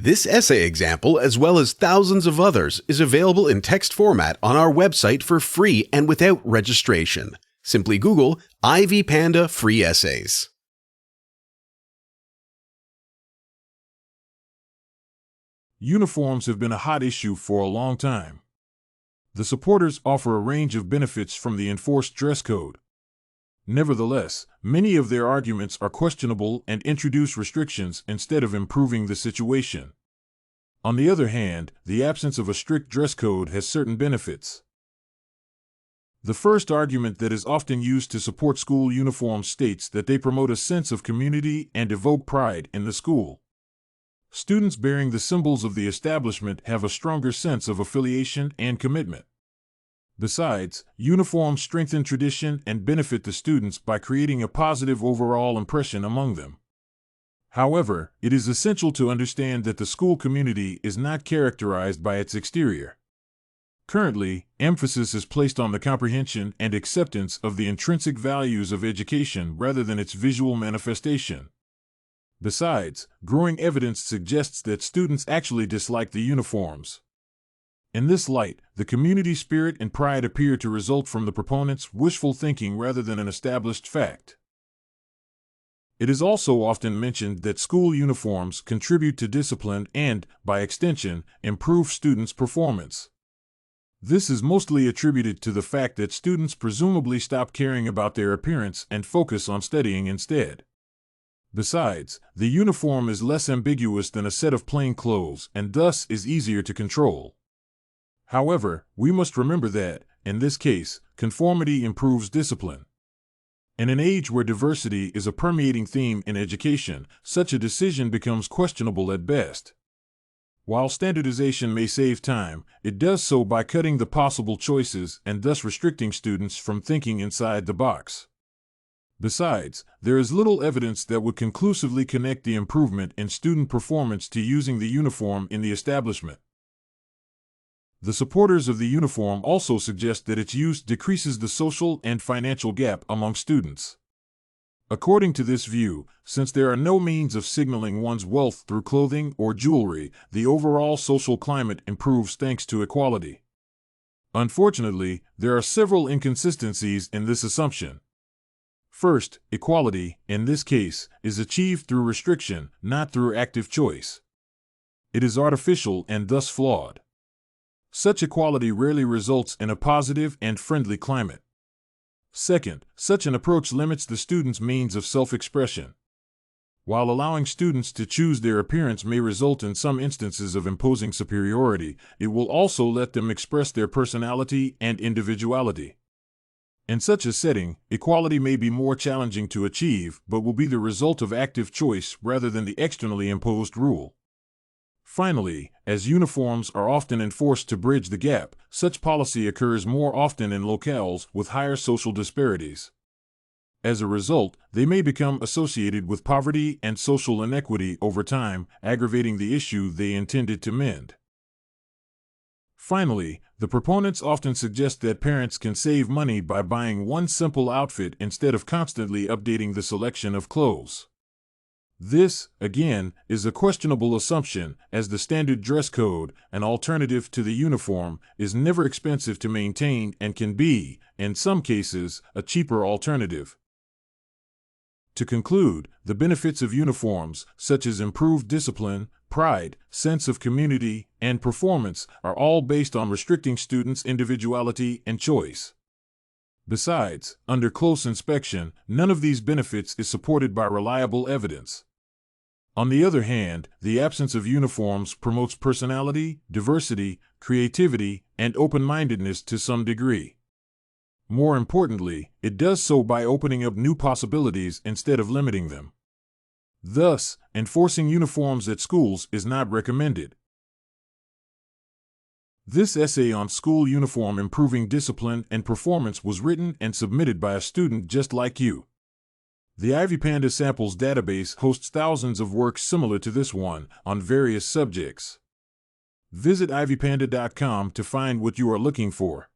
This essay example, as well as thousands of others, is available in text format on our website for free and without registration. Simply Google Ivy Panda Free Essays. Uniforms have been a hot issue for a long time. The supporters offer a range of benefits from the enforced dress code. Nevertheless, many of their arguments are questionable and introduce restrictions instead of improving the situation. On the other hand, the absence of a strict dress code has certain benefits. The first argument that is often used to support school uniforms states that they promote a sense of community and evoke pride in the school. Students bearing the symbols of the establishment have a stronger sense of affiliation and commitment. Besides, uniforms strengthen tradition and benefit the students by creating a positive overall impression among them. However, it is essential to understand that the school community is not characterized by its exterior. Currently, emphasis is placed on the comprehension and acceptance of the intrinsic values of education rather than its visual manifestation. Besides, growing evidence suggests that students actually dislike the uniforms. In this light, the community spirit and pride appear to result from the proponents' wishful thinking rather than an established fact. It is also often mentioned that school uniforms contribute to discipline and, by extension, improve students' performance. This is mostly attributed to the fact that students presumably stop caring about their appearance and focus on studying instead. Besides, the uniform is less ambiguous than a set of plain clothes and thus is easier to control. However, we must remember that, in this case, conformity improves discipline. In an age where diversity is a permeating theme in education, such a decision becomes questionable at best. While standardization may save time, it does so by cutting the possible choices and thus restricting students from thinking inside the box. Besides, there is little evidence that would conclusively connect the improvement in student performance to using the uniform in the establishment. The supporters of the uniform also suggest that its use decreases the social and financial gap among students. According to this view, since there are no means of signaling one's wealth through clothing or jewelry, the overall social climate improves thanks to equality. Unfortunately, there are several inconsistencies in this assumption. First, equality, in this case, is achieved through restriction, not through active choice. It is artificial and thus flawed. Such equality rarely results in a positive and friendly climate. Second, such an approach limits the student's means of self-expression. While allowing students to choose their appearance may result in some instances of imposing superiority, it will also let them express their personality and individuality. In such a setting, equality may be more challenging to achieve, but will be the result of active choice rather than the externally imposed rule. Finally, as uniforms are often enforced to bridge the gap, such policy occurs more often in locales with higher social disparities. As a result, they may become associated with poverty and social inequity over time, aggravating the issue they intended to mend. Finally, the proponents often suggest that parents can save money by buying one simple outfit instead of constantly updating the selection of clothes. This, again, is a questionable assumption, as the standard dress code, an alternative to the uniform, is never expensive to maintain and can be, in some cases, a cheaper alternative. To conclude, the benefits of uniforms, such as improved discipline, pride, sense of community, and performance, are all based on restricting students' individuality and choice. Besides, under close inspection, none of these benefits is supported by reliable evidence. On the other hand, the absence of uniforms promotes personality, diversity, creativity, and open-mindedness to some degree. More importantly, it does so by opening up new possibilities instead of limiting them. Thus, enforcing uniforms at schools is not recommended. This essay on school uniform improving discipline and performance was written and submitted by a student just like you. The Ivy Panda Samples database hosts thousands of works similar to this one on various subjects. Visit ivypanda.com to find what you are looking for.